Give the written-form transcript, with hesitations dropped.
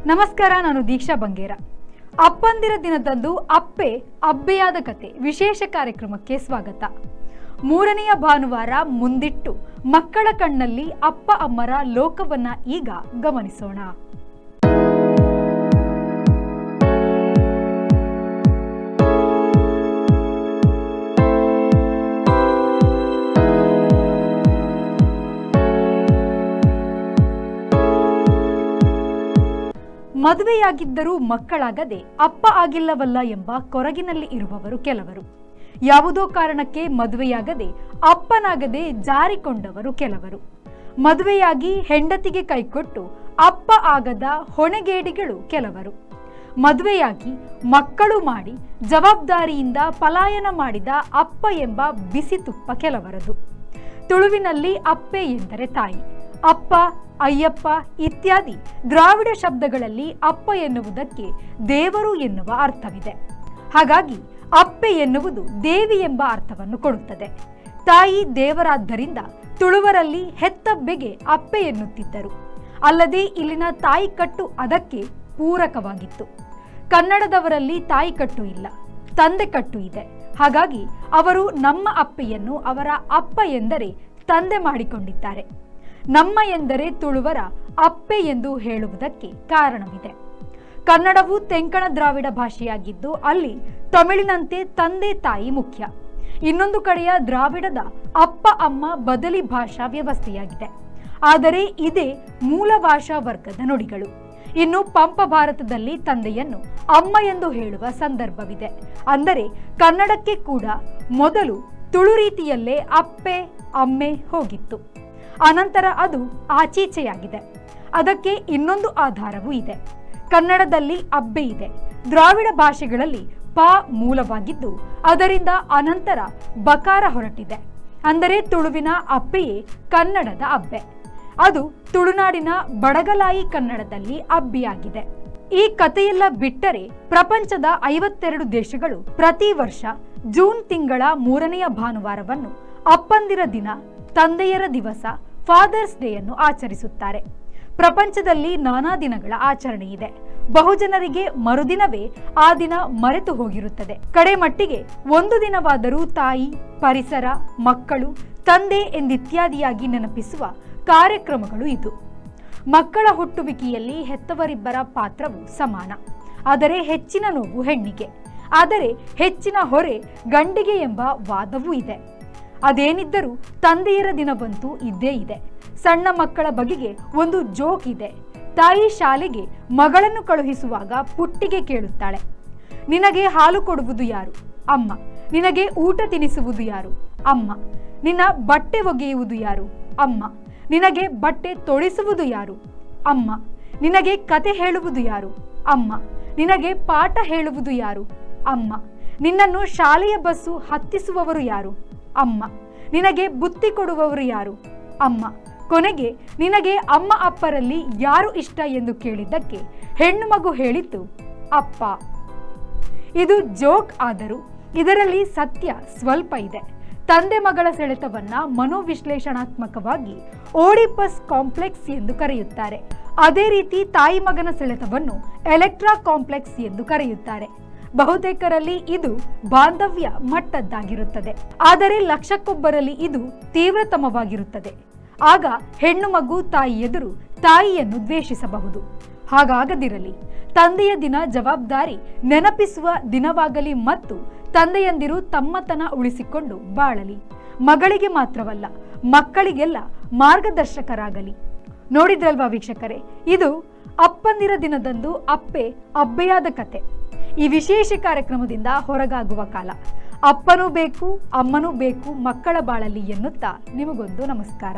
ನಮಸ್ಕಾರ, ನಾನು ದೀಕ್ಷಾ ಬಂಗೇರ. ಅಪ್ಪಂದಿರ ದಿನದಂದು ಅಬ್ಬೆಯಾದ ಕತೆ ವಿಶೇಷ ಕಾರ್ಯಕ್ರಮಕ್ಕೆ ಸ್ವಾಗತ. ಮೂರನೆಯ ಭಾನುವಾರ ಮುಂದಿಟ್ಟು ಮಕ್ಕಳ ಕಣ್ಣಲ್ಲಿ ಅಪ್ಪ ಅಮ್ಮರ ಲೋಕವನ್ನ ಈಗ ಗಮನಿಸೋಣ. ಮದುವೆಯಾಗಿದ್ದರೂ ಮಕ್ಕಳಾಗದೆ ಅಪ್ಪ ಆಗಿಲ್ಲವಲ್ಲ ಎಂಬ ಕೊರಗಿನಲ್ಲಿ ಇರುವವರು ಕೆಲವರು. ಯಾವುದೋ ಕಾರಣಕ್ಕೆ ಮದುವೆಯಾಗದೆ ಅಪ್ಪನಾಗದೆ ಜಾರಿಕೊಂಡವರು ಕೆಲವರು. ಮದುವೆಯಾಗಿ ಹೆಂಡತಿಗೆ ಕೈಕೊಟ್ಟು ಅಪ್ಪ ಆಗದ ಹೊಣೆಗೇಡಿಗಳು ಕೆಲವರು. ಮದುವೆಯಾಗಿ ಮಕ್ಕಳು ಮಾಡಿ ಜವಾಬ್ದಾರಿಯಿಂದ ಪಲಾಯನ ಮಾಡಿದ ಅಪ್ಪ ಎಂಬ ಬಿಸಿ ತುಪ್ಪ ಕೆಲವರದು. ತುಳುವಿನಲ್ಲಿ ಅಪ್ಪೆ ಎಂದರೆ ತಾಯಿ. ಅಪ್ಪ, ಅಯ್ಯಪ್ಪ ಇತ್ಯಾದಿ ದ್ರಾವಿಡ ಶಬ್ದಗಳಲ್ಲಿ ಅಪ್ಪ ಎನ್ನುವುದಕ್ಕೆ ದೇವರು ಎನ್ನುವ ಅರ್ಥವಿದೆ. ಹಾಗಾಗಿ ಅಪ್ಪೆ ಎನ್ನುವುದು ದೇವಿ ಎಂಬ ಅರ್ಥವನ್ನು ಕೊಡುತ್ತದೆ. ತಾಯಿ ದೇವರಾದ್ದರಿಂದ ತುಳುವರಲ್ಲಿ ಹೆತ್ತಬ್ಬೆಗೆ ಅಪ್ಪೆ ಎನ್ನುತ್ತಿದ್ದರು. ಅಲ್ಲದೆ ಇಲ್ಲಿನ ತಾಯಿ ಕಟ್ಟು ಅದಕ್ಕೆ ಪೂರಕವಾಗಿತ್ತು. ಕನ್ನಡದವರಲ್ಲಿ ತಾಯಿ ಕಟ್ಟು ಇಲ್ಲ, ತಂದೆ ಕಟ್ಟು ಇದೆ. ಹಾಗಾಗಿ ಅವರು ನಮ್ಮ ಅಪ್ಪೆಯನ್ನು ಅವರ ಅಪ್ಪ ಎಂದರೆ ತಂದೆ ಮಾಡಿಕೊಂಡಿದ್ದಾರೆ. ನಮ್ಮ ಎಂದರೆ ತುಳುವರ ಅಪ್ಪೆ ಎಂದು ಹೇಳುವುದಕ್ಕೆ ಕಾರಣವಿದೆ. ಕನ್ನಡವು ತೆಂಕಣ ದ್ರಾವಿಡ ಭಾಷೆಯಾಗಿದ್ದು ಅಲ್ಲಿ ತಮಿಳಿನಂತೆ ತಂದೆ ತಾಯಿ ಮುಖ್ಯ. ಇನ್ನೊಂದು ಕಡೆಯ ದ್ರಾವಿಡದ ಅಪ್ಪ ಅಮ್ಮ ಬದಲಿ ಭಾಷಾ ವ್ಯವಸ್ಥೆಯಾಗಿದೆ. ಆದರೆ ಇದೇ ಮೂಲ ಭಾಷಾ ವರ್ಗದ ನುಡಿಗಳು. ಇನ್ನು ಪಂಪ ಭಾರತದಲ್ಲಿ ತಂದೆಯನ್ನು ಅಮ್ಮ ಎಂದು ಹೇಳುವ ಸಂದರ್ಭವಿದೆ. ಅಂದರೆ ಕನ್ನಡಕ್ಕೆ ಕೂಡ ಮೊದಲು ತುಳು ರೀತಿಯಲ್ಲೇ ಅಪ್ಪೆ ಅಮ್ಮೆ ಹೋಗಿತ್ತು. ಅನಂತರ ಅದು ಆಚೀಚೆಯಾಗಿದೆ. ಅದಕ್ಕೆ ಇನ್ನೊಂದು ಆಧಾರವೂ ಇದೆ. ಕನ್ನಡದಲ್ಲಿ ಅಬ್ಬೆ ಇದೆ. ದ್ರಾವಿಡ ಭಾಷೆಗಳಲ್ಲಿ ಪ ಮೂಲವಾಗಿದ್ದು ಅದರಿಂದ ಅನಂತರ ಬಕಾರ ಹೊರಟಿದೆ. ಅಂದರೆ ತುಳುವಿನ ಅಪ್ಪೆಯೇ ಕನ್ನಡದ ಅಬ್ಬೆ. ಅದು ತುಳುನಾಡಿನ ಬಡಗಲಾಯಿ ಕನ್ನಡದಲ್ಲಿ ಅಬ್ಬಿಯಾಗಿದೆ. ಈ ಕಥೆಯೆಲ್ಲ ಬಿಟ್ಟರೆ ಪ್ರಪಂಚದ 52 ದೇಶಗಳು ಪ್ರತಿ ವರ್ಷ ಜೂನ್ ತಿಂಗಳ 3ನೇ ಭಾನುವಾರವನ್ನು ಅಪ್ಪಂದಿರ ದಿನ, ತಂದೆಯರ ದಿವಸ, ಫಾದರ್ಸ್ ಡೇ ಅನ್ನು ಆಚರಿಸುತ್ತಾರೆ. ಪ್ರಪಂಚದಲ್ಲಿ ನಾನಾ ದಿನಗಳ ಆಚರಣೆ ಇದೆ. ಬಹುಜನರಿಗೆ ಮರುದಿನವೇ ಆ ದಿನ ಮರೆತು ಹೋಗಿರುತ್ತದೆ. ಕಡೆ ಮಟ್ಟಿಗೆ ಒಂದು ದಿನವಾದರೂ ತಾಯಿ, ಪರಿಸರ, ಮಕ್ಕಳು, ತಂದೆ ಎಂದಿತ್ಯಾದಿಯಾಗಿ ನೆನಪಿಸುವ ಕಾರ್ಯಕ್ರಮಗಳು ಇದು. ಮಕ್ಕಳ ಹುಟ್ಟುವಿಕೆಯಲ್ಲಿ ಹೆತ್ತವರಿಬ್ಬರ ಪಾತ್ರವು ಸಮಾನ. ಆದರೆ ಹೆಚ್ಚಿನ ನೋವು ಹೆಣ್ಣಿಗೆ, ಆದರೆ ಹೆಚ್ಚಿನ ಹೊರೆ ಗಂಡಿಗೆ ಎಂಬ ವಾದವೂ ಇದೆ. ಅದೇನಿದ್ದರೂ ತಂದೆಯರ ದಿನವಂತೂ ಇದ್ದೇ ಇದೆ. ಸಣ್ಣ ಮಕ್ಕಳ ಬಗೆಗೆ ಒಂದು ಜೋಕ್ ಇದೆ. ತಾಯಿ ಶಾಲೆಗೆ ಮಗಳನ್ನು ಕಳುಹಿಸುವಾಗ ಪುಟ್ಟಿಗೆ ಕೇಳುತ್ತಾಳೆ, ನಿನಗೆ ಹಾಲು ಕೊಡುವುದು ಯಾರು? ಅಮ್ಮ. ನಿನಗೆ ಊಟ ತಿನಿಸುವುದು ಯಾರು? ಅಮ್ಮ. ನಿನ್ನ ಬಟ್ಟೆ ಒಗೆಯುವುದು ಯಾರು? ಅಮ್ಮ. ನಿನಗೆ ಬಟ್ಟೆ ತೊಳಿಸುವುದು ಯಾರು? ಅಮ್ಮ. ನಿನಗೆ ಕತೆ ಹೇಳುವುದು ಯಾರು? ಅಮ್ಮ. ನಿನಗೆ ಪಾಠ ಹೇಳುವುದು ಯಾರು? ಅಮ್ಮ. ನಿನ್ನನ್ನು ಶಾಲೆಯ ಬಸ್ಸು ಹತ್ತಿಸುವವರು ಯಾರು? ಅಮ್ಮ. ನಿನಗೆ ಬುತ್ತಿ ಕೊಡುವವರು ಯಾರು? ಅಮ್ಮ. ಕೊನೆಗೆ ನಿನಗೆ ಅಮ್ಮ ಅಪ್ಪರಲ್ಲಿ ಯಾರು ಇಷ್ಟ ಎಂದು ಕೇಳಿದ್ದಕ್ಕೆ ಹೆಣ್ಣು ಮಗು ಹೇಳಿತ್ತು ಅಪ್ಪ. ಇದು ಜೋಕ್ ಆದರೂ ಇದರಲ್ಲಿ ಸತ್ಯ ಸ್ವಲ್ಪ ಇದೆ. ತಂದೆ ಮಗಳ ಸೆಳೆತವನ್ನ ಮನೋವಿಶ್ಲೇಷಣಾತ್ಮಕವಾಗಿ ಓಡಿಪಸ್ ಕಾಂಪ್ಲೆಕ್ಸ್ ಎಂದು ಕರೆಯುತ್ತಾರೆ. ಅದೇ ರೀತಿ ತಾಯಿ ಮಗನ ಸೆಳೆತವನ್ನು ಎಲೆಕ್ಟ್ರಾ ಕಾಂಪ್ಲೆಕ್ಸ್ ಎಂದು ಕರೆಯುತ್ತಾರೆ. ಬಹುತೇಕರಲ್ಲಿ ಇದು ಬಾಂಧವ್ಯ ಮಟ್ಟದ್ದಾಗಿರುತ್ತದೆ. ಆದರೆ ಲಕ್ಷಕ್ಕೊಬ್ಬರಲ್ಲಿ ಇದು ತೀವ್ರತಮವಾಗಿರುತ್ತದೆ. ಆಗ ಹೆಣ್ಣು ಮಗು ತಾಯಿ ಎದುರು ತಾಯಿಯನ್ನು ದ್ವೇಷಿಸಬಹುದು. ಹಾಗಾಗದಿರಲಿ. ತಂದೆಯ ದಿನ ಜವಾಬ್ದಾರಿ ನೆನಪಿಸುವ ದಿನವಾಗಲಿ ಮತ್ತು ತಂದೆಯಂದಿರು ತಮ್ಮತನ ಉಳಿಸಿಕೊಂಡು ಬಾಳಲಿ. ಮಗಳಿಗೆ ಮಾತ್ರವಲ್ಲ, ಮಕ್ಕಳಿಗೆಲ್ಲ ಮಾರ್ಗದರ್ಶಕರಾಗಲಿ. ನೋಡಿದ್ರಲ್ವಾ ವೀಕ್ಷಕರೇ, ಇದು ಅಪ್ಪಂದಿರ ದಿನದಂದು ಅಬ್ಬೆಯಾದ ಕತೆ. ಈ ವಿಶೇಷ ಕಾರ್ಯಕ್ರಮದಿಂದ ಹೊರಗಾಗುವ ಕಾಲ. ಅಪ್ಪನೂ ಬೇಕು, ಅಮ್ಮನೂ ಬೇಕು ಮಕ್ಕಳ ಬಾಳಲ್ಲಿ ಎನ್ನುತ್ತಾ ನಿಮಗೊಂದು ನಮಸ್ಕಾರ.